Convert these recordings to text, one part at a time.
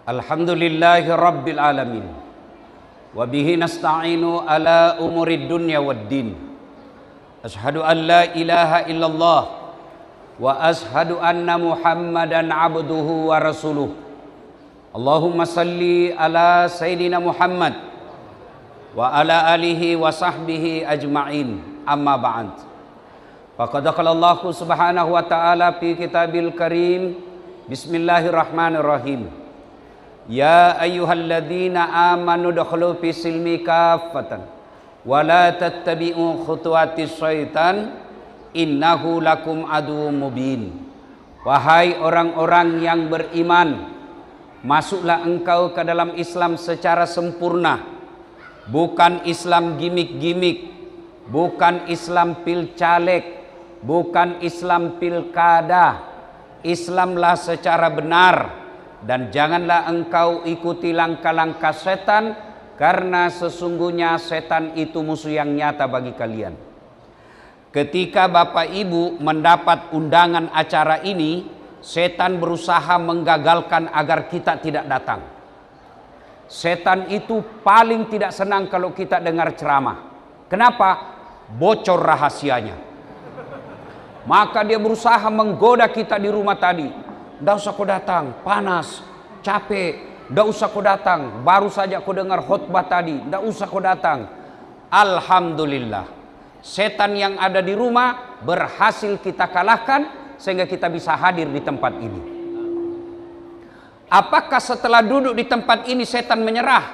Alhamdulillahi Rabbil Alamin. Wabihi nasta'inu ala umurid dunya waddin. Ashhadu an la ilaha illallah. Wa ashhadu anna Muhammadan abduhu wa rasuluh. Allahumma salli ala Sayyidina Muhammad wa ala alihi wa sahbihi ajma'in. Amma ba'd. Faqad qala Allah subhanahu wa ta'ala fi kitabil karim. Bismillahirrahmanirrahim. Ya ayyuhalladzina amanu dukhulu fi silmi kaffatan wa la tattabi'u khutuwatis syaitan innahu lakum aduwwum mubin. Wahai orang-orang yang beriman, masuklah engkau ke dalam Islam secara sempurna, bukan Islam gimik-gimik, bukan Islam pil caleg, bukan Islam pilkada. Islamlah secara benar. Dan janganlah engkau ikuti langkah-langkah setan, karena sesungguhnya setan itu musuh yang nyata bagi kalian. Ketika Bapak Ibu mendapat undangan acara ini, setan berusaha menggagalkan agar kita tidak datang. Setan itu paling tidak senang kalau kita dengar ceramah. Kenapa? Bocor rahasianya. Maka dia berusaha menggoda kita di rumah tadi. Nggak usah kau datang, panas, capek. Nggak usah kau datang, baru saja kau dengar khutbah tadi. Nggak usah kau datang. Alhamdulillah, setan yang ada di rumah berhasil kita kalahkan sehingga kita bisa hadir di tempat ini. Apakah setelah duduk di tempat ini setan menyerah?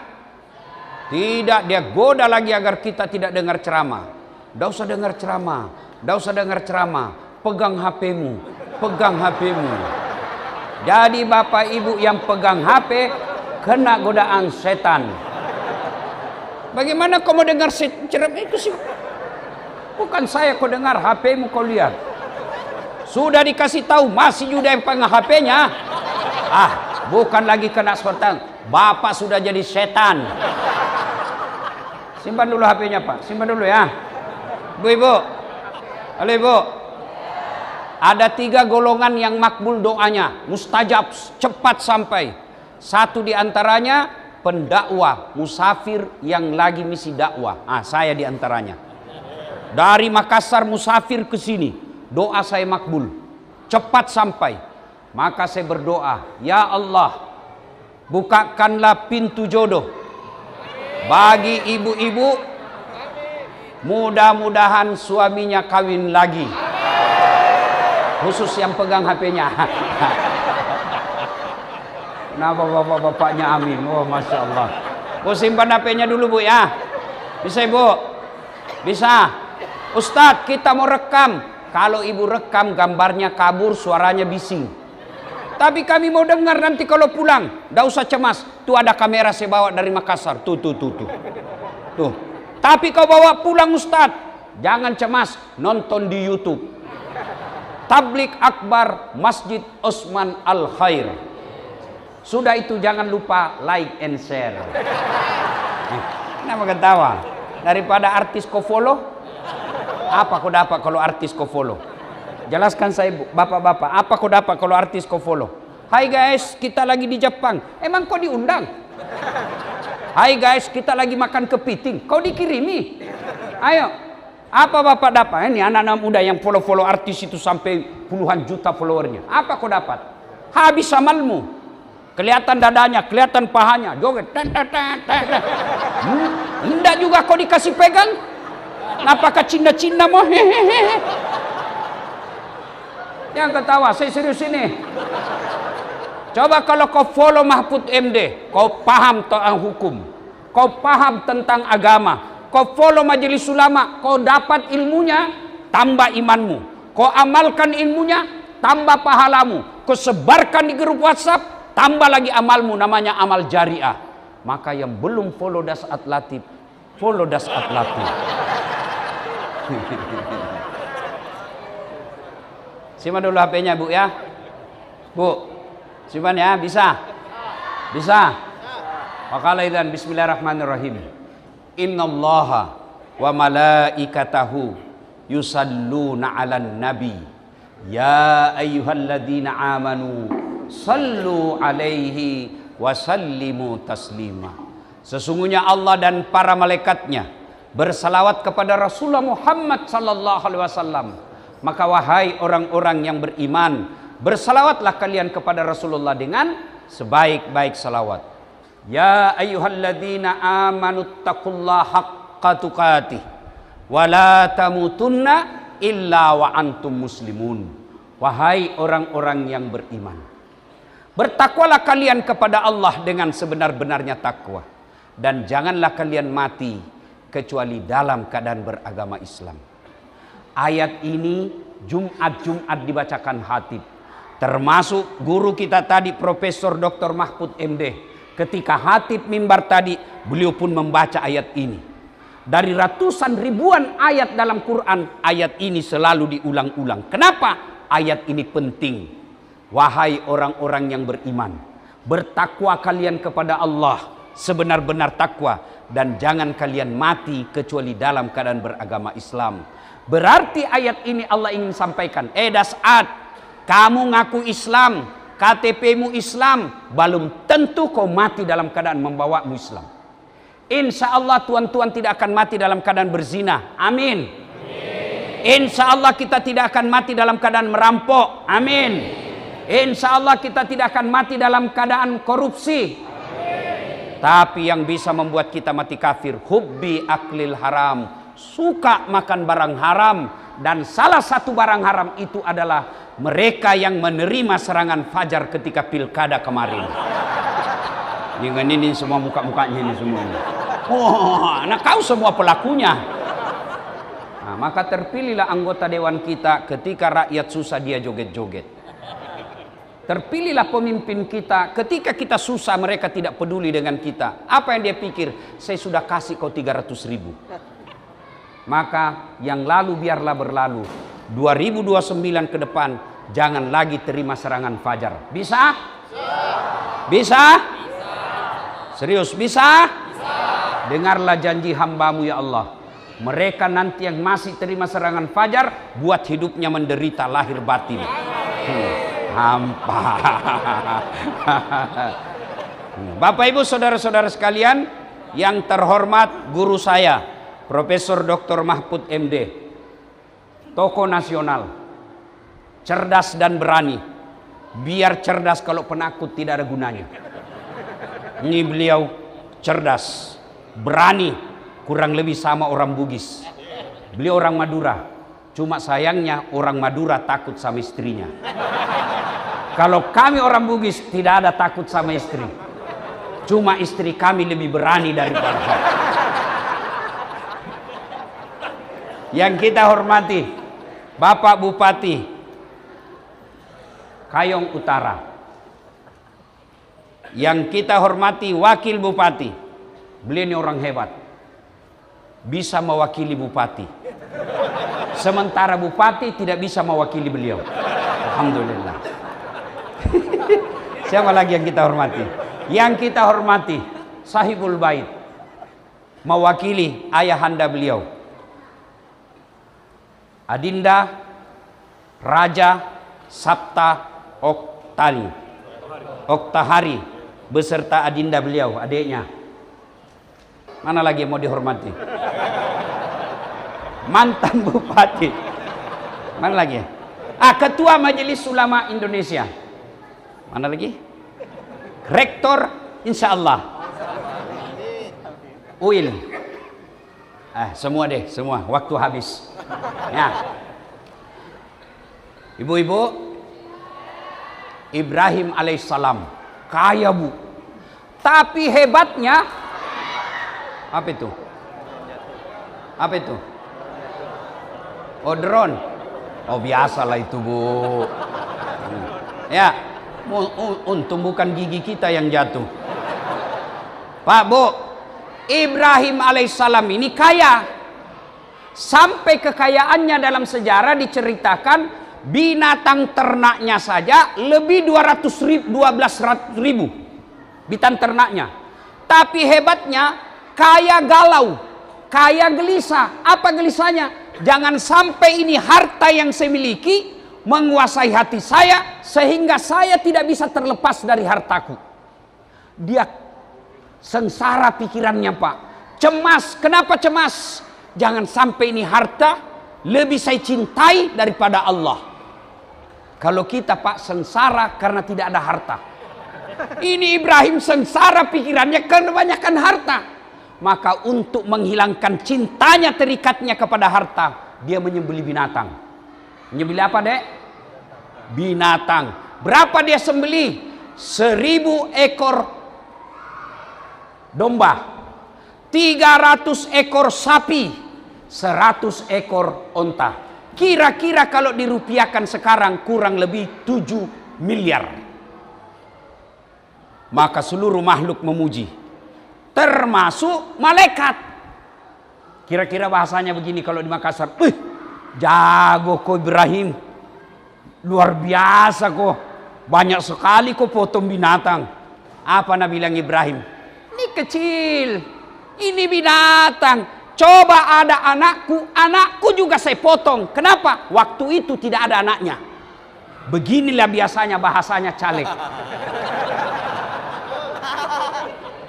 Tidak, dia goda lagi agar kita tidak dengar ceramah. Nggak usah dengar ceramah, nggak usah dengar ceramah. Pegang HP-mu, pegang HP-mu. Jadi Bapak Ibu yang pegang HP kena godaan setan. Bagaimana kau mau dengar ceramah itu sih? Bukan saya kau dengar, HP-mu kau lihat. Sudah dikasih tahu masih juga yang pegang HP-nya. Bukan lagi kena setan. Bapak sudah jadi setan. Simpan dulu HP-nya Pak, simpan dulu ya. Ibu, halo Ibu. Ada 3 golongan yang makbul doanya, mustajab, cepat sampai. Satu diantaranya pendakwah, musafir yang lagi misi dakwah. Saya diantaranya. Dari Makassar musafir ke sini, doa saya makbul, cepat sampai. Maka saya berdoa, ya Allah, bukakanlah pintu jodoh bagi ibu-ibu. Mudah-mudahan suaminya kawin lagi. Khusus yang pegang HP-nya. Kenapa bapak-bapaknya amin? Oh Masya Allah. Bu simpan HP-nya dulu Bu ya. Bisa Ibu? Bisa. Ustadz kita mau rekam. Kalau Ibu rekam gambarnya kabur, suaranya bising. Tapi kami mau dengar nanti kalau pulang. Nggak usah cemas. Tuh ada kamera saya bawa dari Makassar. Tuh. Tapi kau bawa pulang Ustadz, jangan cemas. Nonton di YouTube. Tablik Akbar Masjid Osman Al Khair. Sudah itu jangan lupa like and share. Kenapa ketawa? Daripada artis kau follow, apa kau dapat kalau artis kau follow? Jelaskan saya bapak-bapak, apa kau dapat kalau artis kau follow? Hai guys, kita lagi di Jepang. Emang kau diundang? Hai guys, kita lagi makan kepiting. Kau dikirimi? Ayo. Apa bapak dapat? Ini anak-anak muda yang follow artis itu sampai puluhan juta followernya. Apa kau dapat? Habis amalmu. Kelihatan dadanya, kelihatan pahanya. Joget. Tidak juga kau dikasih pegang. Apakah cinta-cinta mau? Yang ketawa, saya serius ini. Coba kalau kau follow Mahfud MD, kau paham tentang hukum, kau paham tentang agama. Kau follow majelis ulama, kau dapat ilmunya, tambah imanmu. Kau amalkan ilmunya, tambah pahalamu. Kau sebarkan di grup WhatsApp, tambah lagi amalmu, namanya amal jariah. Maka yang belum follow Dasat Latif, follow Dasat Latif. Simpan dulu HP-nya Bu ya. Bu, simpan ya, bisa? Bisa? Wakalaidan bismillahirrahmanirrahim. Innallaha wa malaikatahu yusalluna 'alan nabi ya ayyuhalladzina amanu sallu alaihi wa sallimu taslima. Sesungguhnya Allah dan para malaikatnya bersalawat kepada Rasulullah Muhammad sallallahu alaihi wasallam. Maka wahai orang-orang yang beriman, bersalawatlah kalian kepada Rasulullah dengan sebaik-baik salawat. Ya ayyuhalladzina amanu taqullaha haqqa tuqatih wa la tamutunna illa wa antum muslimun. Wahai orang-orang yang beriman, bertakwalah kalian kepada Allah dengan sebenar-benarnya takwa, dan janganlah kalian mati kecuali dalam keadaan beragama Islam. Ayat ini Jumat dibacakan khatib, termasuk guru kita tadi Profesor Dr. Mahfud MD. Ketika khatib mimbar tadi, beliau pun membaca ayat ini. Dari ratusan ribuan ayat dalam Quran, ayat ini selalu diulang-ulang. Kenapa? Ayat ini penting. Wahai orang-orang yang beriman, bertakwa kalian kepada Allah sebenar-benar takwa, dan jangan kalian mati kecuali dalam keadaan beragama Islam. Berarti ayat ini Allah ingin sampaikan, Das'ad, kamu ngaku Islam, KTP-mu Islam, belum tentu kau mati dalam keadaan membawamu Islam. Insya Allah tuan-tuan tidak akan mati dalam keadaan berzina. Amin. Insya Allah kita tidak akan mati dalam keadaan merampok. Amin. Insya Allah kita tidak akan mati dalam keadaan korupsi. Tapi yang bisa membuat kita mati kafir, hubbi aklil haram, suka makan barang haram. Dan salah satu barang haram itu adalah mereka yang menerima serangan fajar ketika pilkada kemarin. Ini semua muka-mukanya ini semua. Oh, nah kau semua pelakunya. Nah, maka terpilihlah anggota dewan kita ketika rakyat susah dia joget-joget. Terpilihlah pemimpin kita ketika kita susah mereka tidak peduli dengan kita. Apa yang dia pikir? Saya sudah kasih kau 300.000. Maka yang lalu biarlah berlalu. 2029 ke depan jangan lagi terima serangan fajar. Bisa? Bisa? Serius bisa? Dengarlah janji hambamu ya Allah. Mereka nanti yang masih terima serangan fajar, buat hidupnya menderita lahir batin. Hampa. Bapak Ibu saudara-saudara sekalian, yang terhormat guru saya Profesor Dr. Mahfud MD, tokoh nasional, cerdas dan berani. Biar cerdas kalau penakut tidak ada gunanya. Ini beliau cerdas, berani, kurang lebih sama orang Bugis. Beliau orang Madura, cuma sayangnya orang Madura takut sama istrinya. Kalau kami orang Bugis tidak ada takut sama istri, cuma istri kami lebih berani daripada saya. Yang kita hormati Bapak Bupati Kayong Utara, yang kita hormati Wakil Bupati, beliau ini orang hebat, bisa mewakili bupati, sementara bupati tidak bisa mewakili beliau. Alhamdulillah. Siapa lagi yang kita hormati? Yang kita hormati Sahibul Bait, mewakili ayahanda beliau, Adinda Raja Sabta Oktahari beserta adinda beliau, adiknya. Mana lagi yang mau dihormati? Mantan bupati. Mana lagi? Ketua Majelis Ulama Indonesia. Mana lagi? Rektor insya Allah. UIN. Semua deh, semua. Waktu habis. Ya. Ibu-ibu, Ibrahim alaihissalam kaya bu, tapi hebatnya apa itu? Apa itu? Oh, drone. Oh, biasalah itu bu. Ya, untung bukan gigi kita yang jatuh. Pak Bu, Ibrahim alaihissalam ini kaya. Sampai kekayaannya dalam sejarah diceritakan binatang ternaknya saja lebih 12.000 binatang ternaknya. Tapi hebatnya kaya galau, kaya gelisah. Apa gelisahnya? Jangan sampai ini harta yang saya miliki menguasai hati saya sehingga saya tidak bisa terlepas dari hartaku. Dia sengsara pikirannya Pak. Cemas. Kenapa cemas? Jangan sampai ini harta lebih saya cintai daripada Allah. Kalau kita Pak sengsara karena tidak ada harta. Ini Ibrahim sengsara pikirannya karena kebanyakan harta. Maka untuk menghilangkan cintanya, terikatnya kepada harta, dia menyembelih binatang. Menyembelih apa dek? Binatang. Berapa dia sembelih? 1000 ekor domba, 300 ekor sapi, 100 ekor onta. Kira-kira kalau dirupiahkan sekarang kurang lebih 7 miliar. Maka seluruh makhluk memuji, termasuk malaikat. Kira-kira bahasanya begini kalau di Makassar. Jago kau Ibrahim. Luar biasa kau. Banyak sekali kau potong binatang. Apa Nabi bilang Ibrahim? Ini kecil. Ini binatang. Coba ada anakku. Anakku juga saya potong. Kenapa? Waktu itu tidak ada anaknya. Beginilah biasanya bahasanya caleg.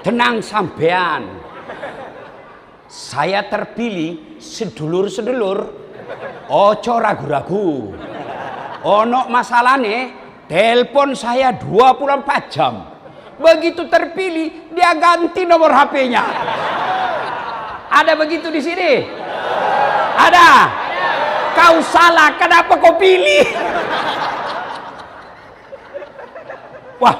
Tenang sampean. Saya terpilih sedulur-sedulur. Ojo ragu-ragu. Ono masalahnya, telepon saya 24 jam. Begitu terpilih, dia ganti nomor HP-nya. Ada begitu di sini? Ada? Kau salah, kenapa kau pilih? Wah,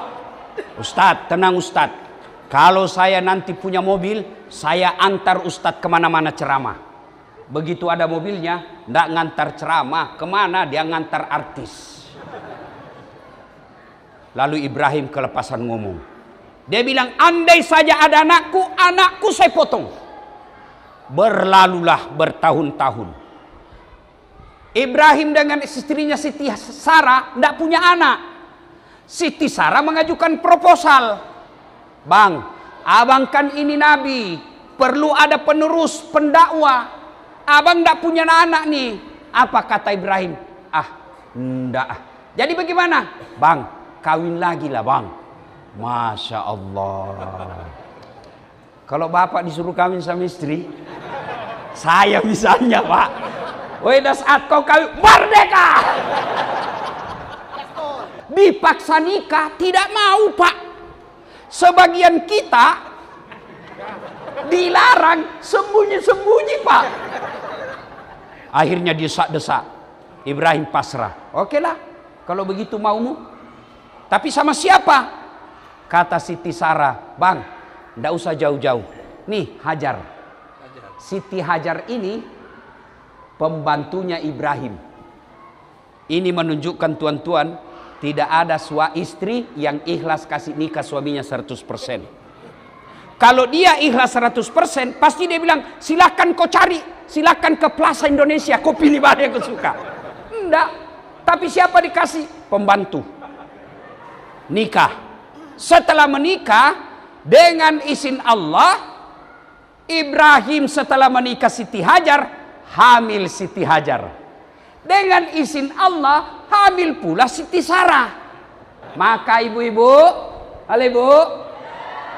Ustadz, tenang Ustadz. Kalau saya nanti punya mobil, saya antar Ustadz kemana-mana ceramah. Begitu ada mobilnya, ndak ngantar ceramah. Kemana? Dia ngantar artis. Lalu Ibrahim kelepasan ngomong. Dia bilang, andai saja ada anakku, anakku saya potong. Berlalulah bertahun-tahun. Ibrahim dengan istrinya Siti Sarah ndak punya anak. Siti Sarah mengajukan proposal. Bang, abang kan ini nabi, perlu ada penerus, pendakwah. Abang ndak punya anak nih. Apa kata Ibrahim? Ndak. Jadi bagaimana? Bang, kawin lagi lah bang. Masya Allah. Kalau bapak disuruh kawin sama istri, saya misalnya pak, weh saat kau kawin, merdeka. Dipaksa nikah, tidak mau pak. Sebagian kita dilarang sembunyi-sembunyi pak. Akhirnya desak-desak. Ibrahim pasrah. Oke lah, kalau begitu maumu. Tapi sama siapa? Kata Siti Sarah, bang, ndak usah jauh-jauh. Nih Hajar. Siti Hajar ini pembantunya Ibrahim. Ini menunjukkan tuan-tuan, tidak ada istri yang ikhlas kasih nikah suaminya 100%. Kalau dia ikhlas 100%, pasti dia bilang, silakan kau cari, silakan ke Plaza Indonesia, kau pilih mana yang kau suka. Enggak. Tapi siapa dikasih? Pembantu. Nikah. Setelah menikah, dengan izin Allah, Ibrahim setelah menikah Siti Hajar, hamil Siti Hajar. Dengan izin Allah, hamil pula Siti Sarah. Maka ibu-ibu, halo ibu,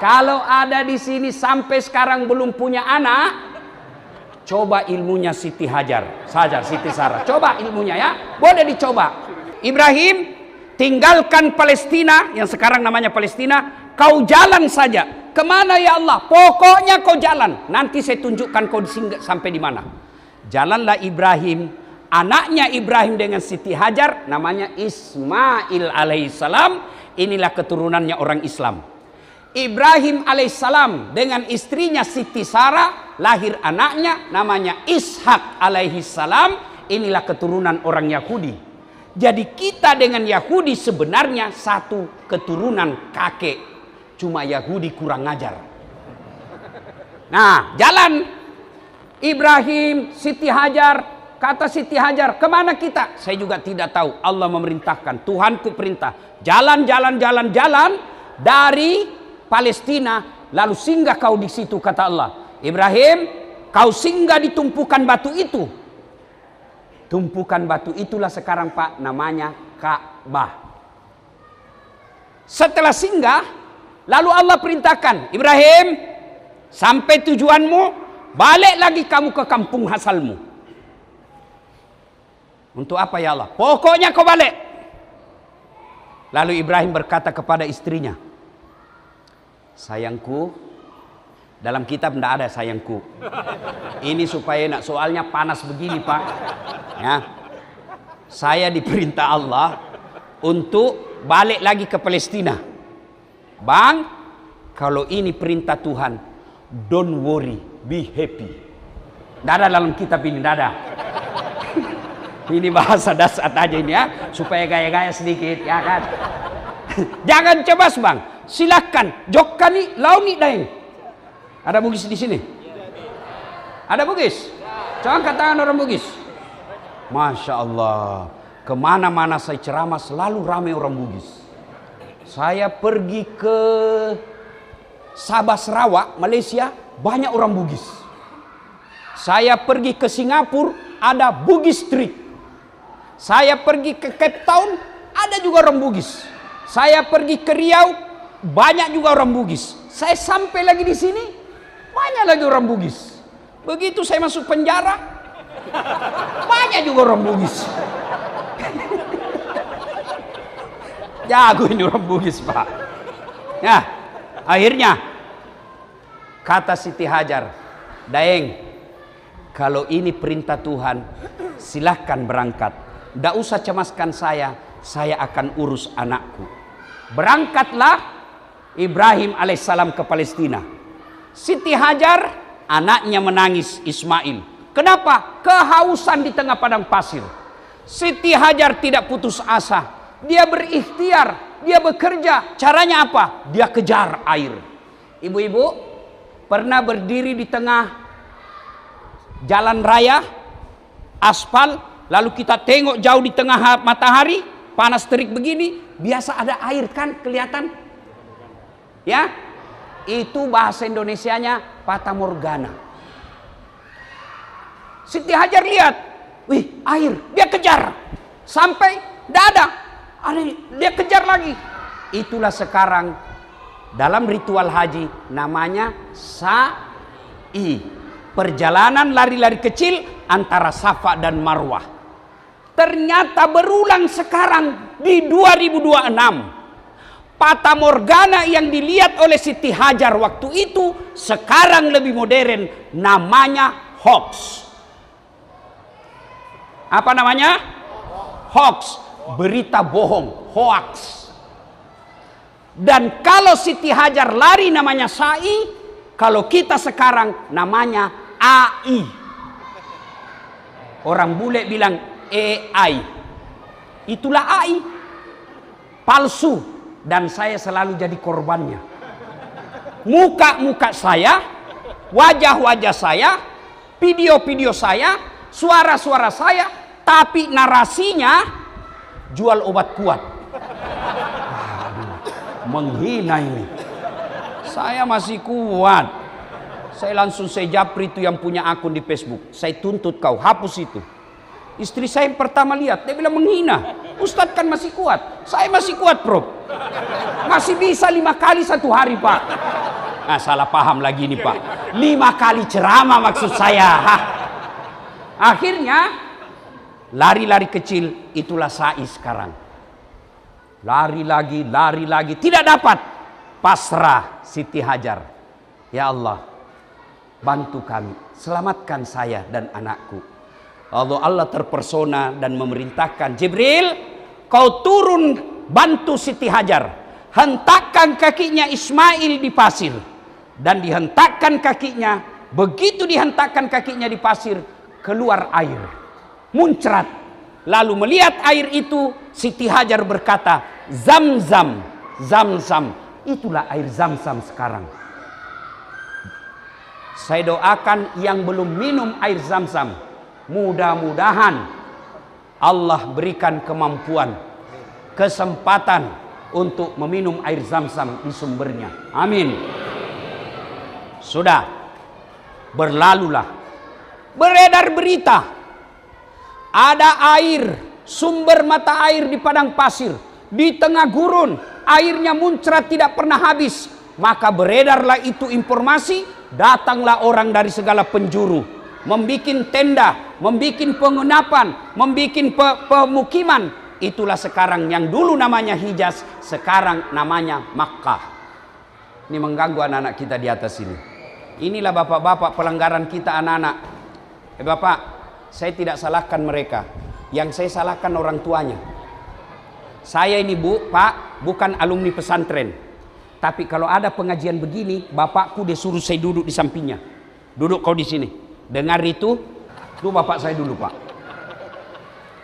kalau ada di sini sampai sekarang belum punya anak, coba ilmunya Siti Hajar saja, Siti Sarah. Coba ilmunya ya, boleh dicoba. Ibrahim, tinggalkan Palestina, yang sekarang namanya Palestina, kau jalan saja. Kemana ya Allah? Pokoknya kau jalan. Nanti saya tunjukkan kau sampai di mana. Jalanlah Ibrahim. Anaknya Ibrahim dengan Siti Hajar namanya Ismail alaihissalam. Inilah keturunannya orang Islam. Ibrahim alaihissalam dengan istrinya Siti Sarah lahir anaknya namanya Ishak alaihissalam. Inilah keturunan orang Yahudi. Jadi kita dengan Yahudi sebenarnya satu keturunan kakek. Cuma Yahudi kurang ngajar. Nah, jalan Ibrahim, Siti Hajar. Kata Siti Hajar, kemana kita? Saya juga tidak tahu. Allah memerintahkan, Tuhanku perintah. Jalan dari Palestina, lalu singgah kau di situ, kata Allah. Ibrahim, kau singgah di tumpukan batu itu. Tumpukan batu itulah sekarang Pak namanya Ka'bah. Setelah singgah, Lalu Allah perintahkan, Ibrahim, sampai tujuanmu, balik lagi kamu ke kampung asalmu. Untuk apa ya Allah? Pokoknya kau balik. Lalu Ibrahim berkata kepada istrinya, sayangku, dalam kitab tidak ada sayangku. Ini supaya nak, soalnya panas begini Pak. Ya, saya diperintah Allah untuk balik lagi ke Palestina. Bang, kalau ini perintah Tuhan, don't worry, be happy. Tidak ada dalam kitab ini, tidak ada. Ini bahasa dasar aja ini ya, supaya gaya-gaya sedikit ya kan. Jangan cebas Bang, silakan jokkani launi daeng. Ada Bugis di sini? Ada Bugis? Coba angkat tangan orang Bugis. Masya Allah, kemana-mana saya ceramah selalu ramai orang Bugis. Saya pergi ke Sabah Sarawak, Malaysia, banyak orang Bugis. Saya pergi ke Singapura, ada Bugis Street. Saya pergi ke Cape Town, ada juga orang Bugis. Saya pergi ke Riau, banyak juga orang Bugis. Saya sampai lagi di sini, banyak lagi orang Bugis. Begitu saya masuk penjara, banyak juga orang Bugis. Jago ini orang Bugis Pak. Ya, akhirnya kata Siti Hajar, Daeng, kalau ini perintah Tuhan, silahkan berangkat. Tidak usah cemaskan saya akan urus anakku. Berangkatlah Ibrahim alaihissalam ke Palestina. Siti Hajar, anaknya menangis, Ismail. Kenapa? Kehausan di tengah padang pasir. Siti Hajar tidak putus asa. Dia berikhtiar, dia bekerja. Caranya apa? Dia kejar air. Ibu-ibu pernah berdiri di tengah jalan raya, aspal, lalu kita tengok jauh di tengah matahari, panas terik begini, biasa ada air kan kelihatan? Ya, itu bahasa Indonesianya fata morgana. Siti Hajar lihat, wih air, dia kejar, sampai tidak ada, dia kejar lagi. Itulah sekarang dalam ritual haji namanya sa'i, perjalanan lari-lari kecil antara Safa dan Marwah. Ternyata berulang sekarang di 2026. Fata morgana yang dilihat oleh Siti Hajar waktu itu sekarang lebih modern, namanya hoax. Apa namanya? Hoax, berita bohong, hoax. Dan kalau Siti Hajar lari namanya sa'i, kalau kita sekarang namanya AI. Orang bule bilang AI. Itulah AI. Palsu. Dan saya selalu jadi korbannya. Muka-muka saya, wajah-wajah saya, video-video saya, suara-suara saya, tapi narasinya jual obat kuat. Aduh, menghina ini. Saya masih kuat. Saya langsung japri itu yang punya akun di Facebook. Saya tuntut kau, hapus itu. Istri saya yang pertama lihat, dia bilang menghina. Ustadz kan masih kuat. Saya masih kuat, Prof. Masih bisa 5 kali satu hari, Pak. Nah, salah paham lagi nih, Pak. 5 kali ceramah maksud saya. Hah. Akhirnya, lari-lari kecil, itulah sa'i sekarang. Lari lagi, tidak dapat. Pasrah Siti Hajar. Ya Allah, bantu kami, selamatkan saya dan anakku. Allah terpersona dan memerintahkan Jibril, kau turun bantu Siti Hajar, hentakkan kakinya Ismail di pasir, dan dihentakkan kakinya. Begitu dihentakkan kakinya di pasir, keluar air, muncrat. Lalu melihat air itu, Siti Hajar berkata, Zam-zam, Zam-zam. Itulah air Zam-zam sekarang. Saya doakan yang belum minum air Zam-zam, mudah-mudahan Allah berikan kemampuan, kesempatan untuk meminum air Zam-zam di sumbernya. Amin. Sudah, berlalulah. Beredar berita, ada air, sumber mata air di padang pasir, di tengah gurun, airnya muncrat tidak pernah habis. Maka beredarlah itu informasi, datanglah orang dari segala penjuru, membikin tenda, membikin penginapan, membikin pemukiman. Itulah sekarang yang dulu namanya Hijaz, sekarang namanya Makkah. Ini mengganggu anak-anak kita di atas ini. Inilah bapak-bapak pelanggaran kita anak-anak. Bapak, saya tidak salahkan mereka. Yang saya salahkan orang tuanya. Saya ini Pak, bukan alumni pesantren. Tapi kalau ada pengajian begini, bapakku dia suruh saya duduk di sampingnya. Duduk kau di sini. Dengar itu bapak saya dulu Pak.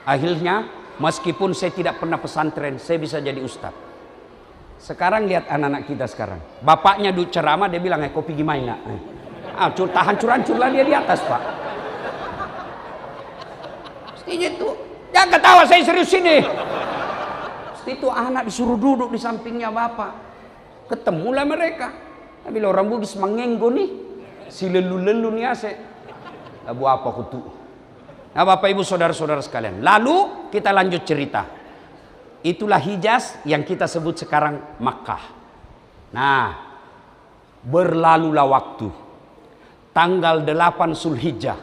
Akhirnya, meskipun saya tidak pernah pesantren, saya bisa jadi ustaz. Sekarang lihat anak-anak kita sekarang. Bapaknya duduk ceramah, dia bilang, kau pergi main nak. Tahan hancur-hancurlah dia di atas Pak. Mestinya itu, jangan ketawa saya serius ini. Mesti itu anak disuruh duduk di sampingnya bapak. Ketemulah mereka. Tapi orang Bugis mengenggo nih. Si lelu-lelu nih asik. Lalu apa kutu? Nah Bapak Ibu saudara-saudara sekalian. Lalu kita lanjut cerita. Itulah Hijaz yang kita sebut sekarang Makkah. Nah, berlalulah waktu. Tanggal 8 Zulhijjah.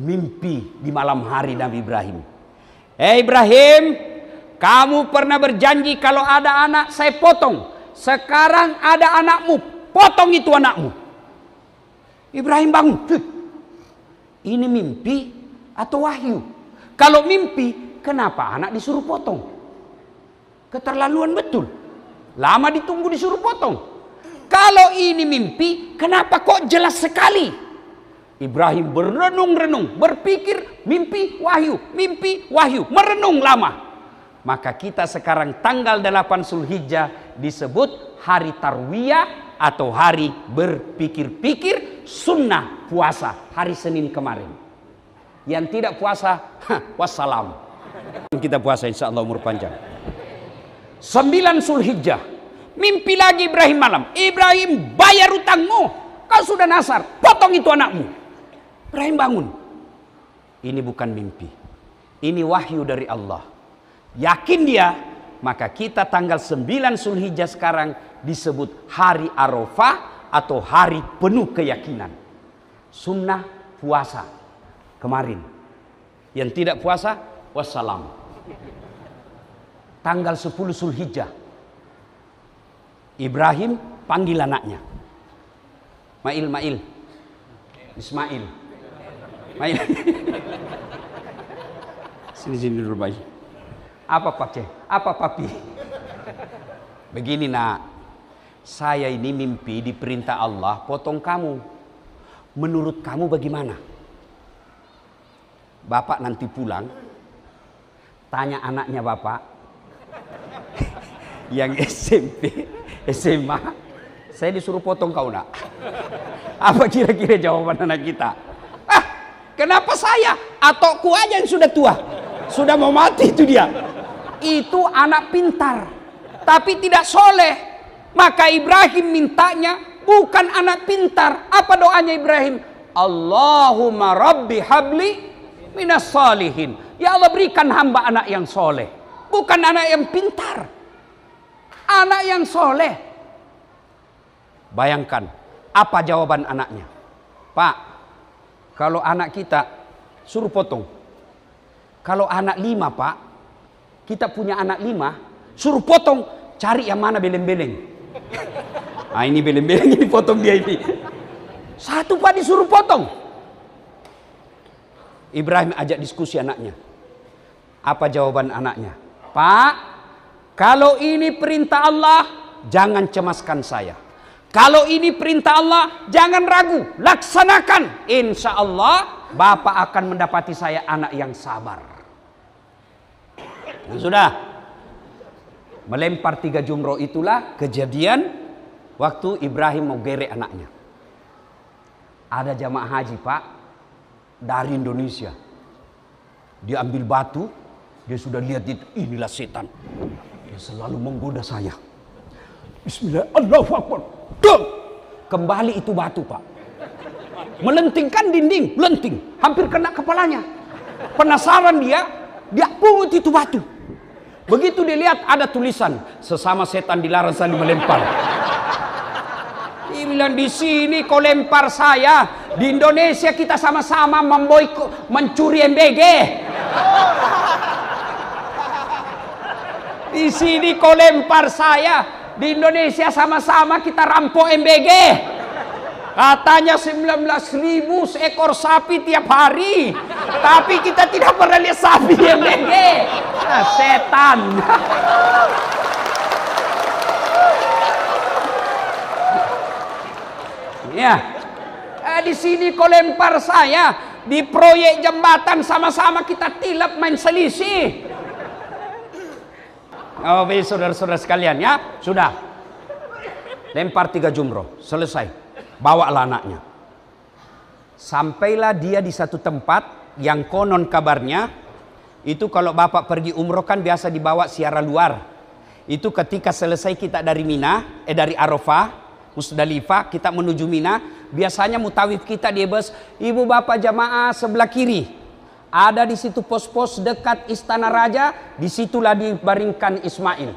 Mimpi di malam hari Nabi Ibrahim. Ibrahim, kamu pernah berjanji kalau ada anak saya potong. Sekarang ada anakmu, potong itu anakmu. Ibrahim bangun. Ini mimpi atau wahyu? Kalau mimpi, kenapa anak disuruh potong? Keterlaluan betul. Lama ditunggu disuruh potong. Kalau ini mimpi, kenapa kok jelas sekali? Ibrahim berenung-renung, berpikir mimpi wahyu, merenung lama. Maka kita sekarang tanggal 8 Zulhijjah disebut hari Tarwiyah atau hari berpikir-pikir sunnah puasa hari Senin kemarin. Yang tidak puasa, wassalam. Kita puasa insya Allah umur panjang. 9 Zulhijjah, mimpi lagi Ibrahim malam. Ibrahim, bayar utangmu, kau sudah nasar, potong itu anakmu. Ibrahim bangun. Ini bukan mimpi, ini wahyu dari Allah. Yakin dia, maka kita tanggal 9 Zulhijjah sekarang disebut hari Arafah atau hari penuh keyakinan. Sunnah puasa kemarin. Yang tidak puasa, wassalam. Tanggal 10 Zulhijjah, Ibrahim panggil anaknya. Mail. Ismail. Mail. Sini dulu bayi. Apa Pak? Apa Papi? Begini nak, saya ini mimpi diperintah Allah potong kamu. Menurut kamu bagaimana? Bapak nanti pulang, tanya anaknya bapak, yang SMP, SMA, saya disuruh potong kau nak. Apa kira-kira jawaban anak kita? Kenapa saya? Atau ku aja yang sudah tua, sudah mau mati itu dia. Itu anak pintar, tapi tidak soleh. Maka Ibrahim mintanya bukan anak pintar. Apa doanya Ibrahim? Allahumma rabbi habli minas salihin. Ya Allah, berikan hamba anak yang soleh. Bukan anak yang pintar, anak yang soleh. Bayangkan apa jawaban anaknya. Pak, kalau anak kita suruh potong. Kalau anak 5 Pak, kita punya anak 5, suruh potong, cari yang mana beleng-beleng. Nah ini beleng-beleng, ini potong dia ini. Satu Pak disuruh potong. Ibrahim ajak diskusi anaknya. Apa jawaban anaknya? Pak, kalau ini perintah Allah, jangan cemaskan saya. Kalau ini perintah Allah, jangan ragu, laksanakan. Insya Allah, Bapak akan mendapati saya anak yang sabar. Sudah melempar 3 jumroh, itulah kejadian waktu Ibrahim mau gerek anaknya. Ada jamaah haji Pak dari Indonesia, dia ambil batu, dia sudah lihat itu, inilah setan, dia selalu menggoda saya. Bismillah, Allahu Akbar, kembali itu batu Pak, melentingkan dinding, melenting, hampir kena kepalanya. Penasaran dia pungut itu batu. Begitu dilihat ada tulisan, sesama setan dilarang saling melempar. bilang di sini kau lempar saya. Di Indonesia kita sama-sama mencuri MBG. Di sini kau lempar saya. Di Indonesia sama-sama kita rampok MBG. Katanya 19.000 ekor sapi tiap hari. Tapi kita tidak pernah lihat sapi MBG. Nah, setan. Ya. Di sini kau lempar saya. Di proyek jembatan sama-sama kita tilap main selisih. Oh, saudara-saudara sekalian ya, sudah. Lempar 3 jumroh, selesai. Bawalah anaknya. Sampailah dia di satu tempat yang konon kabarnya itu kalau bapak pergi umroh kan biasa dibawa siara luar. Itu ketika selesai kita dari Mina, dari Arafah, Musdalifah, kita menuju Mina, biasanya mutawif kita di bus, ibu bapak jamaah sebelah kiri. Ada di situ pos-pos dekat istana raja, disitulah dibaringkan Ismail.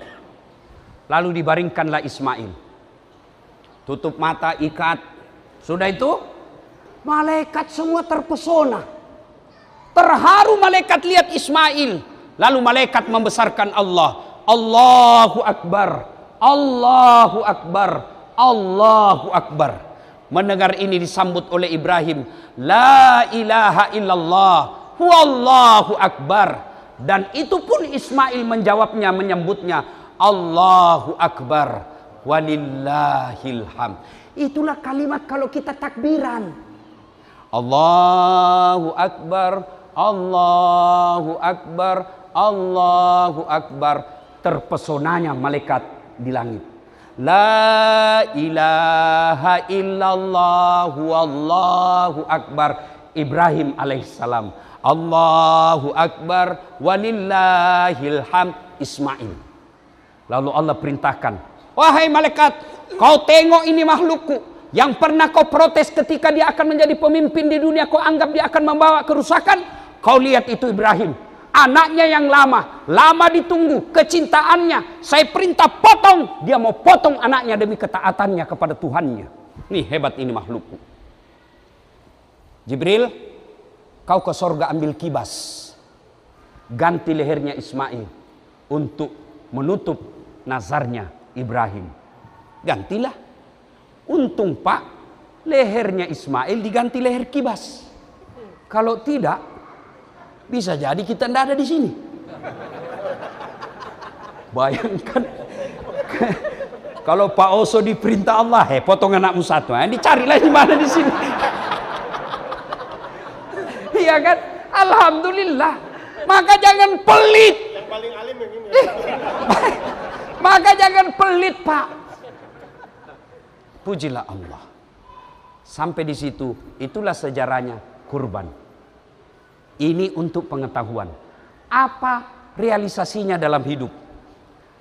Lalu dibaringkanlah Ismail. Tutup mata, ikat. Sudah itu, malaikat semua terpesona. Terharu malaikat lihat Ismail. Lalu malaikat membesarkan Allah. Allahu Akbar. Allahu Akbar. Allahu Akbar. Mendengar ini disambut oleh Ibrahim. La ilaha illallah. Wallahu Akbar. Dan itu pun Ismail menjawabnya, menyambutnya, Allahu Akbar walillahil hamd. Itulah kalimat kalau kita takbiran. Allahu Akbar, Allahu Akbar, Allahu Akbar. Terpesonanya malaikat di langit. La ilaha illallah wallahu akbar. Ibrahim alaihissalam. Allahu Akbar walillahil hamd. Ismail. Lalu Allah perintahkan, wahai malaikat, kau tengok ini makhlukku yang pernah kau protes ketika dia akan menjadi pemimpin di dunia, kau anggap dia akan membawa kerusakan. Kau lihat itu Ibrahim, anaknya yang lama ditunggu, kecintaannya. Saya perintah potong, dia mau potong anaknya demi ketaatannya kepada Tuhannya. Nih hebat ini makhlukku. Jibril, kau ke sorga ambil kibas, ganti lehernya Ismail untuk menutup nazarnya Ibrahim. Gantilah. Untung Pak, lehernya Ismail diganti leher kibas. Kalau tidak, bisa jadi kita tidak ada di sini. Bayangkan kalau Pak Oso diperintah Allah, potong anakmu satu, dicarilah di mana di sini. Iya kan? Alhamdulillah. Maka jangan pelit. Yang paling alim yang ini. Maka jangan pelit, Pak. Pujilah Allah. Sampai di situ, itulah sejarahnya kurban. Ini untuk pengetahuan. Apa realisasinya dalam hidup?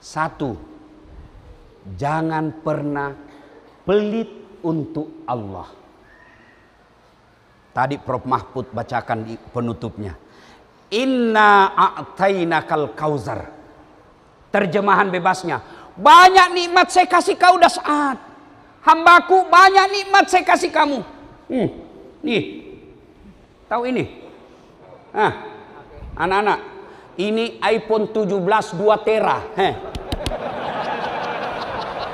1, jangan pernah pelit untuk Allah. Tadi Prof Mahfud bacakan di penutupnya. Inna a'tainakal kauzar. Terjemahan bebasnya, banyak nikmat saya kasih kau dah saat. Hambaku banyak nikmat saya kasih kamu. Nih. Tahu ini? Anak-anak, ini iPhone 17 2 tera.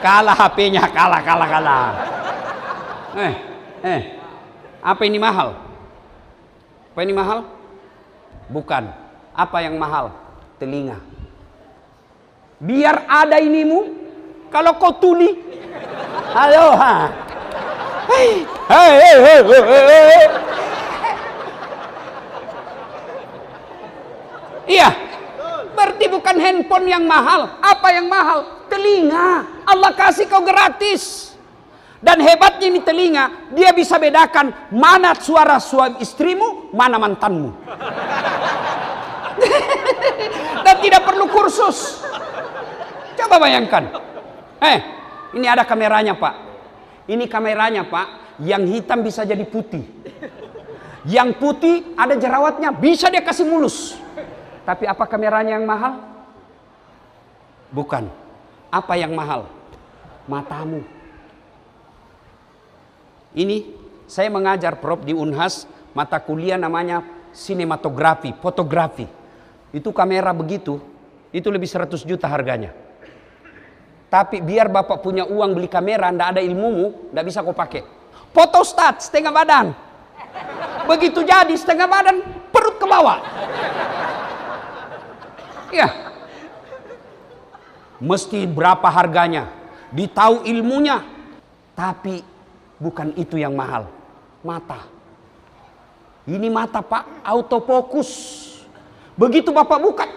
Kalah HP-nya, kalah. Apa ini mahal? Apa ini mahal? Bukan. Apa yang mahal? Telinga. Biar ada inimu, kalau kau tuli. Halo, Hei. Iya. Berarti bukan handphone yang mahal. Apa yang mahal? Telinga. Allah kasih kau gratis. Dan hebatnya ini telinga, dia bisa bedakan mana suara suami istrimu, mana mantanmu. Dan tidak perlu kursus. Coba bayangkan. Ini ada kameranya Pak. Ini kameranya Pak, yang hitam bisa jadi putih. Yang putih ada jerawatnya, bisa dia kasih mulus. Tapi apa kameranya yang mahal? Bukan. Apa yang mahal? Matamu. Ini saya mengajar Prof di Unhas, mata kuliah namanya sinematografi, fotografi. Itu kamera begitu, itu lebih 100 juta harganya. Tapi biar Bapak punya uang beli kamera, ndak ada ilmumu, ndak bisa kau pakai. Photostat setengah badan. Begitu jadi setengah badan, perut ke bawah. Ya. Mesti berapa harganya, ditahu ilmunya. Tapi bukan itu yang mahal. Mata. Ini mata Pak, autofokus. Begitu Bapak buka,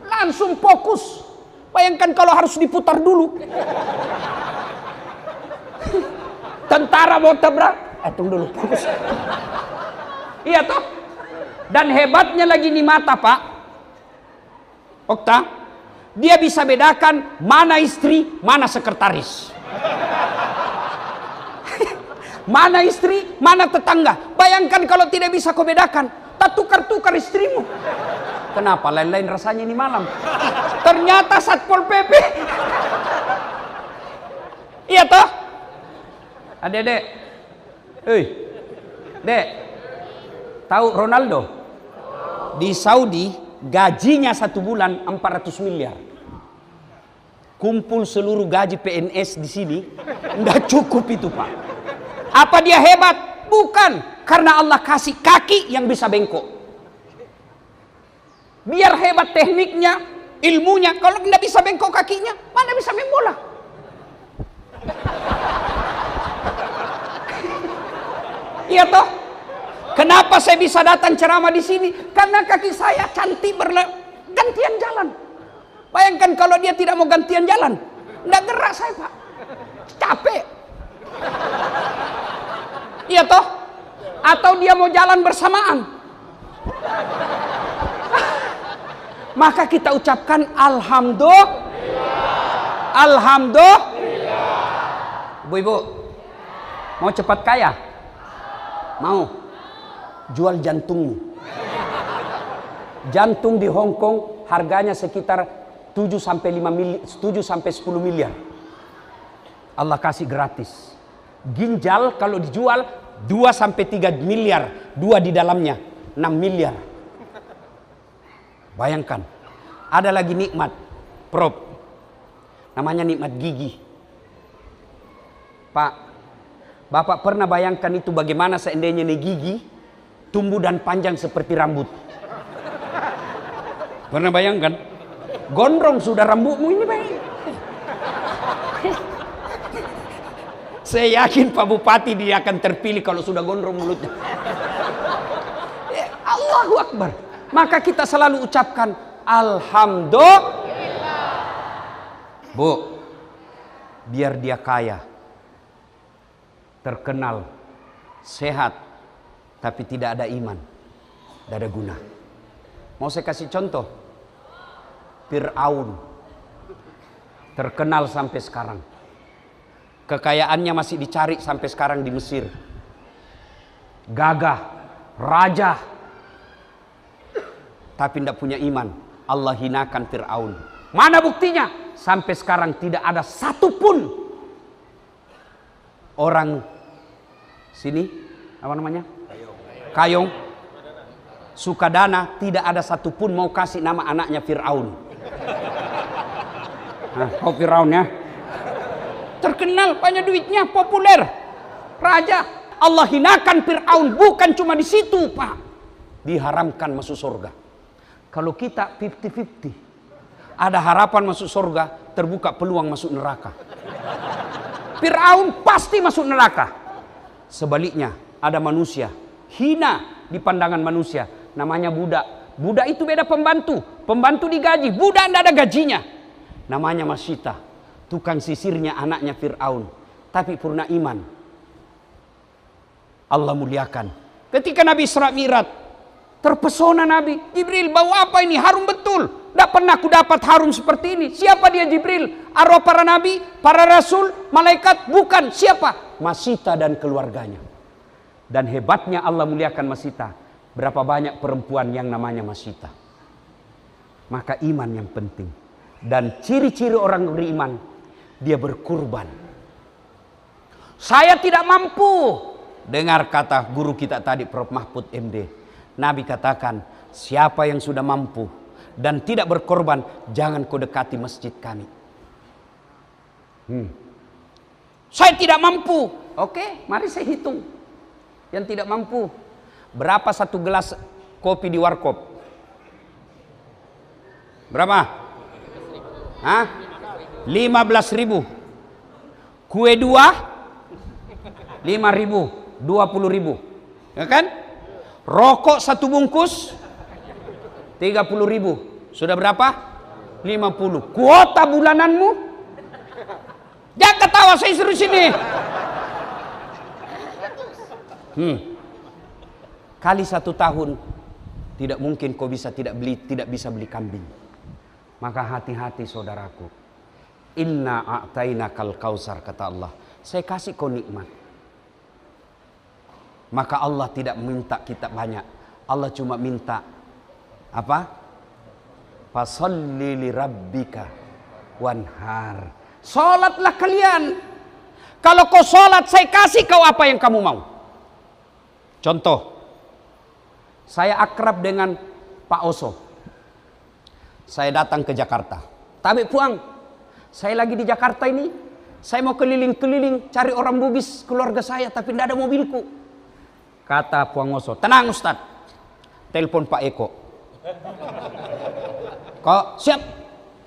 langsung fokus. Bayangkan kalau harus diputar dulu. Tentara mau tabrak, tunggu dulu, fokus. Iya toh? Dan hebatnya lagi nih mata Pak Okta, dia bisa bedakan mana istri, mana sekretaris. Mana istri, mana tetangga. Bayangkan kalau tidak bisa kau bedakan, tak tukar-tukar istrimu. Kenapa? Lain-lain rasanya ini malam. Ternyata Satpol PP. Iya toh? Adek-adek. Dek. Tahu Ronaldo? Di Saudi gajinya 1 bulan 400 miliar. Kumpul seluruh gaji PNS di sini, enggak cukup itu Pak. Apa dia hebat? Bukan. Karena Allah kasih kaki yang bisa bengkok. Biar hebat tekniknya, ilmunya, kalau tidak bisa bengkok kakinya, mana bisa main bola? Iya toh? Kenapa saya bisa datang ceramah di sini? Karena kaki saya cantik gantian jalan. Bayangkan kalau dia tidak mau gantian jalan, tidak gerak saya Pak, capek. Iya toh? Atau dia mau jalan bersamaan. Maka kita ucapkan alhamdulillah. Alhamdulillah. Ibu-ibu, mau cepat kaya? Mau? Jual jantungmu. Jantung di Hong Kong harganya sekitar 7 sampai 10 miliar. Allah kasih gratis. Ginjal kalau dijual 2 sampai 3 miliar, 2 di dalamnya 6 miliar. Bayangkan, ada lagi nikmat, Prof. Namanya nikmat gigi. Pak, Bapak pernah bayangkan itu bagaimana seandainya nih gigi tumbuh dan panjang seperti rambut? Pernah bayangkan? Gondrong sudah rambutmu ini baik. Saya yakin Pak Bupati dia akan terpilih kalau sudah gondrong mulutnya. Allahu Akbar. Maka kita selalu ucapkan alhamdulillah. Bu, biar dia kaya, terkenal, sehat, tapi tidak ada iman, tidak ada guna. Mau saya kasih contoh? Fir'aun terkenal sampai sekarang. Kekayaannya masih dicari sampai sekarang di Mesir. Gagah, raja, tapi tidak punya iman. Allah hinakan Fir'aun. Mana buktinya? Sampai sekarang tidak ada satupun orang sini, apa namanya? Kayong, Sukadana, tidak ada satupun mau kasih nama anaknya Fir'aun. Nah, kau Fir'aun ya. Terkenal, banyak duitnya, populer, raja. Allah hinakan Fir'aun, bukan cuma di situ Pak. Diharamkan masuk surga. Kalau kita 50-50, ada harapan masuk surga, terbuka peluang masuk neraka. Fir'aun pasti masuk neraka. Sebaliknya, ada manusia hina di pandangan manusia, namanya budak. Budak itu beda pembantu. Pembantu digaji, budak tidak ada gajinya. Namanya Masyita, tukang sisirnya anaknya Fir'aun, tapi purna iman. Allah muliakan. Ketika Nabi Isra Mi'raj, terpesona Nabi. Jibril, bau apa ini? Harum betul. Tidak pernah aku dapat harum seperti ini. Siapa dia Jibril? Arwah para nabi, para rasul, malaikat? Bukan. Siapa? Masyita dan keluarganya. Dan hebatnya Allah muliakan Masyita. Berapa banyak perempuan yang namanya Masyita. Maka iman yang penting. Dan ciri-ciri orang beriman, dia berkurban. Saya tidak mampu. Dengar kata guru kita tadi, Prof. Mahfud MD. Nabi katakan, siapa yang sudah mampu dan tidak berkorban, jangan kau dekati masjid kami. Saya tidak mampu. Oke, mari saya hitung. Yang tidak mampu. Berapa satu gelas kopi di warkop? Berapa? Hah? 15.000. Kue 2 5.000, 20.000. Ya kan? Rokok satu bungkus 30.000. Sudah berapa? 50. Kuota bulananmu? Jangan ketawa, saya suruh sini. Kali 1 tahun tidak mungkin kau tidak bisa beli kambing. Maka hati-hati saudaraku. Inna a'tainakal kausar, kata Allah. Saya kasih kau nikmat. Maka Allah tidak minta kita banyak. Allah cuma minta apa? Fasalli li rabbika wanhar. Salatlah kalian. Kalau kau salat, saya kasih kau apa yang kamu mau. Contoh, saya akrab dengan Pak Oso. Saya datang ke Jakarta. Tapi puang, saya lagi di Jakarta ini. Saya mau keliling-keliling cari orang Bugis keluarga saya, tapi tidak ada mobilku. Kata Puang Oso, tenang Ustadz. Telepon Pak Eko. Kok siap?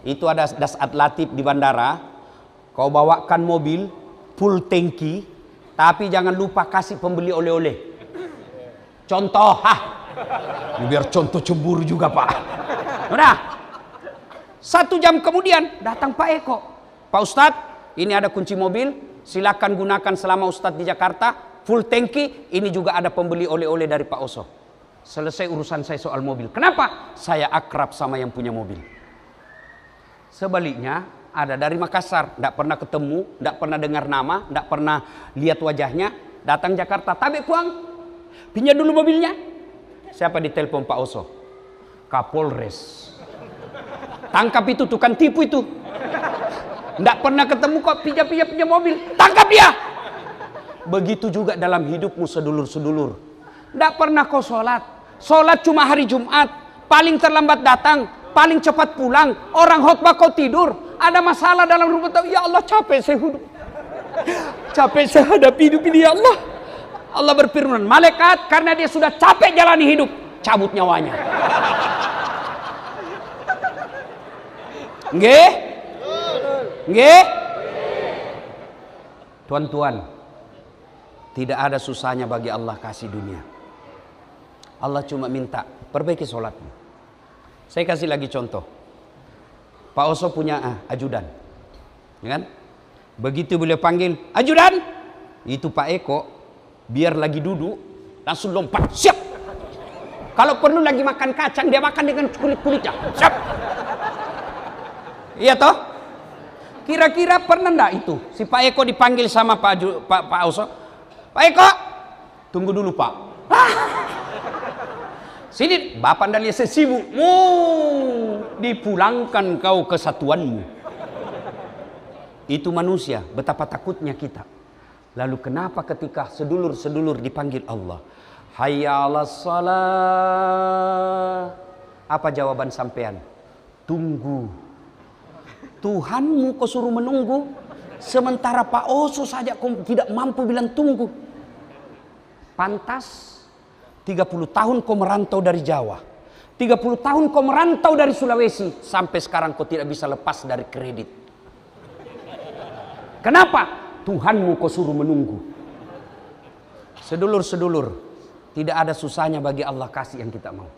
Itu ada Dasat Latif di bandara. Kau bawakan mobil full tangki, tapi jangan lupa kasih pembeli oleh-oleh. Contoh, biar contoh cemburu juga Pak. Udah. 1 jam kemudian datang Pak Eko. Pak Ustadz, ini ada kunci mobil, silakan gunakan selama Ustadz di Jakarta. Full tangki, ini juga ada pembeli oleh-oleh dari Pak Oso. Selesai urusan saya soal mobil. Kenapa? Saya akrab sama yang punya mobil. Sebaliknya, ada dari Makassar, tidak pernah ketemu, tidak pernah dengar nama, tidak pernah lihat wajahnya, datang Jakarta. Tapi Puang, pinjam dulu mobilnya. Siapa ditelepon Pak Oso? Kapolres. Tangkap itu, tukang tipu itu. Tidak pernah ketemu kok, pinjam mobil. Tangkap dia. Begitu juga dalam hidupmu sedulur-sedulur. Tidak pernah kau sholat. Sholat cuma hari Jumat. Paling terlambat datang, paling cepat pulang. Orang khotbah kau tidur. Ada masalah dalam rumah tangga. Ya Allah, capek saya hidup. Capek saya hadapi hidup ini ya Allah. Allah berfirman, malaikat karena dia sudah capek jalani hidup, cabut nyawanya. Nggih? Nggih? Tuan-tuan, tidak ada susahnya bagi Allah kasih dunia. Allah cuma minta perbaiki sholatmu. Saya kasih lagi contoh. Pak Oso punya ajudan, ya kan? Begitu beliau panggil ajudan, itu Pak Eko biar lagi duduk langsung lompat, siap. Kalau perlu lagi makan kacang, dia makan dengan kulit-kulitnya, siap. Iya toh? Kira-kira pernah enggak itu si Pak Eko dipanggil sama Pak Oso? Pak Eko, tunggu dulu Pak. Sini, Bapak dan dia sibuk. Dipulangkan kau kesatuanmu. Itu manusia, betapa takutnya kita. Lalu kenapa ketika sedulur-sedulur dipanggil Allah, hayya 'alas shalah, apa jawaban sampean? Tunggu. Tuhanmu kau suruh menunggu, sementara Pak Oso saja kau tidak mampu bilang tunggu. Pantas 30 tahun kau merantau dari Jawa, 30 tahun kau merantau dari Sulawesi, sampai sekarang kau tidak bisa lepas dari kredit. Kenapa? Tuhanmu kau suruh menunggu. Sedulur-sedulur, tidak ada susahnya bagi Allah kasih yang kita mau.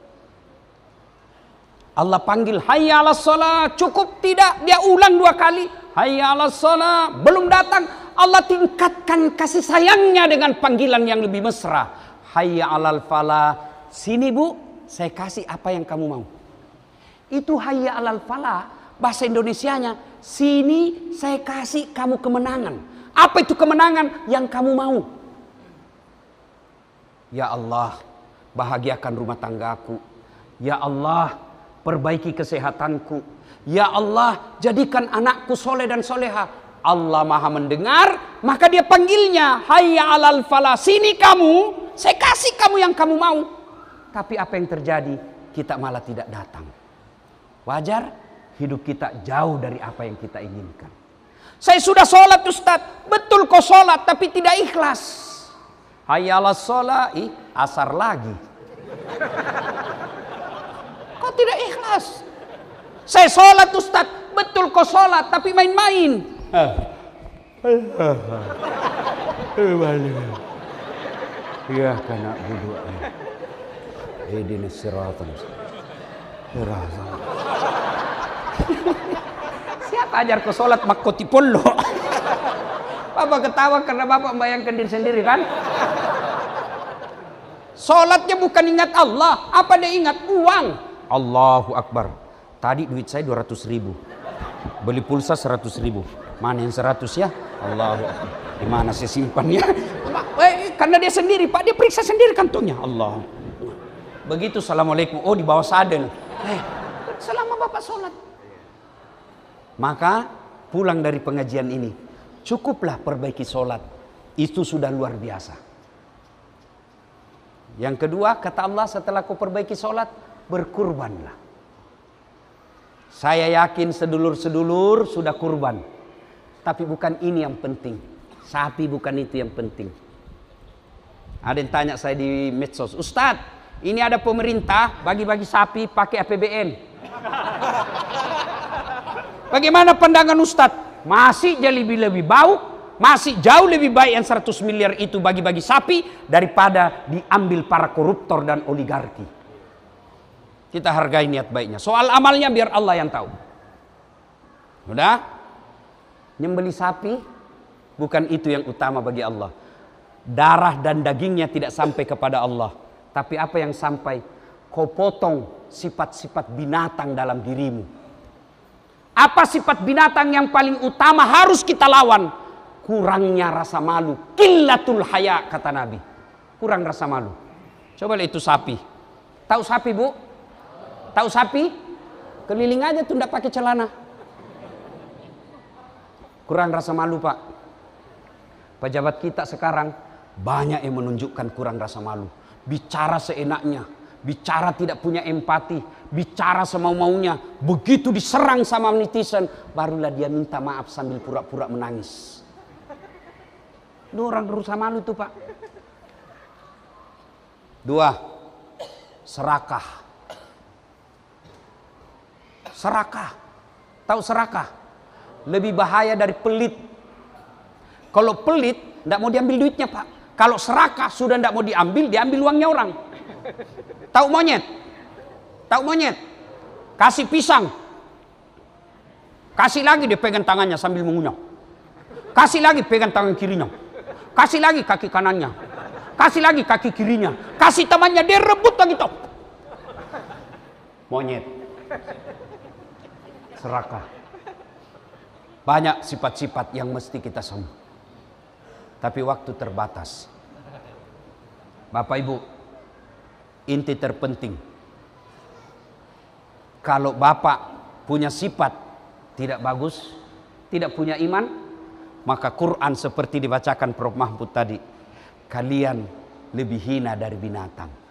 Allah panggil hayya 'alas shalah, cukup tidak, dia ulang 2 kali. Hayya 'alas shalah, belum datang. Allah tingkatkan kasih sayangnya dengan panggilan yang lebih mesra. Hayya 'alal falah, sini Bu, saya kasih apa yang kamu mau. Itu hayya 'alal falah, bahasa Indonesianya, sini saya kasih kamu kemenangan. Apa itu kemenangan yang kamu mau? Ya Allah, bahagiakan rumah tanggaku. Ya Allah, perbaiki kesehatanku. Ya Allah, jadikan anakku soleh dan soleha. Allah maha mendengar, maka dia panggilnya, hayya alal falah, sini kamu, saya kasih kamu yang kamu mau. Tapi apa yang terjadi? Kita malah tidak datang. Wajar, hidup kita jauh dari apa yang kita inginkan. Saya sudah sholat Ustaz, betul kok sholat tapi tidak ikhlas. Hayya alal sholat, asar lagi. Kok tidak ikhlas? Saya sholat Ustaz, betul kok sholat tapi main-main. Ya karena budua. Hidin siratan. Siapa ajar kau sholat makoti polo? Bapak ketawa karena bapak membayangkan diri sendiri kan? Sholatnya bukan ingat Allah, apa dia ingat? Uang. Allahu Akbar. Tadi duit saya 200.000, beli pulsa 100.000. Mana yang 100 ya? Allahu Akbar. Di mana saya simpannya? Karena dia sendiri Pak, dia periksa sendiri kantongnya. Allah. Begitu assalamualaikum, oh di bawah sadel. Selama bapak sholat. Maka pulang dari pengajian ini, cukuplah perbaiki sholat. Itu sudah luar biasa. Yang kedua, kata Allah, setelah kau perbaiki sholat, berkurbanlah. Saya yakin sedulur-sedulur sudah kurban. Tapi bukan ini yang penting. Sapi bukan itu yang penting. Ada yang tanya saya di medsos, Ustadz, ini ada pemerintah bagi-bagi sapi pakai APBN. Bagaimana pandangan Ustadz? Masih lebih bau, masih jauh lebih baik yang 100 miliar itu bagi-bagi sapi daripada diambil para koruptor dan oligarki. Kita hargai niat baiknya. Soal amalnya biar Allah yang tahu. Udah? Nyembeli sapi bukan itu yang utama bagi Allah. Darah dan dagingnya tidak sampai kepada Allah. Tapi apa yang sampai? Kau potong sifat-sifat binatang dalam dirimu. Apa sifat binatang yang paling utama harus kita lawan? Kurangnya rasa malu. Qillatul haya, kata Nabi. Kurang rasa malu. Coba lihat itu sapi. Tahu sapi bu? Tahu sapi? Keliling aja tuh, nggak pakai celana. Kurang rasa malu Pak. Pejabat kita sekarang banyak yang menunjukkan kurang rasa malu. Bicara seenaknya, bicara tidak punya empati, bicara semau-maunya. Begitu diserang sama netizen, barulah dia minta maaf sambil pura-pura menangis. Itu orang rasa malu tuh Pak. Dua, serakah. Serakah. Tahu serakah? Lebih bahaya dari pelit. Kalau pelit, tidak mau diambil duitnya Pak. Kalau serakah, sudah tidak mau diambil, diambil uangnya orang. Tahu monyet? Tahu monyet? Kasih pisang. Kasih lagi, dia pegang tangannya sambil mengunyah. Kasih lagi, pegang tangan kirinya. Kasih lagi kaki kanannya. Kasih lagi kaki kirinya. Kasih temannya, dia rebut lagi tuh. Monyet. Serakah. Banyak sifat-sifat yang mesti kita sembuh. Tapi waktu terbatas. Bapak Ibu, inti terpenting. Kalau Bapak punya sifat tidak bagus, tidak punya iman, maka Quran seperti dibacakan Prof. Mahfud tadi, kalian lebih hina dari binatang.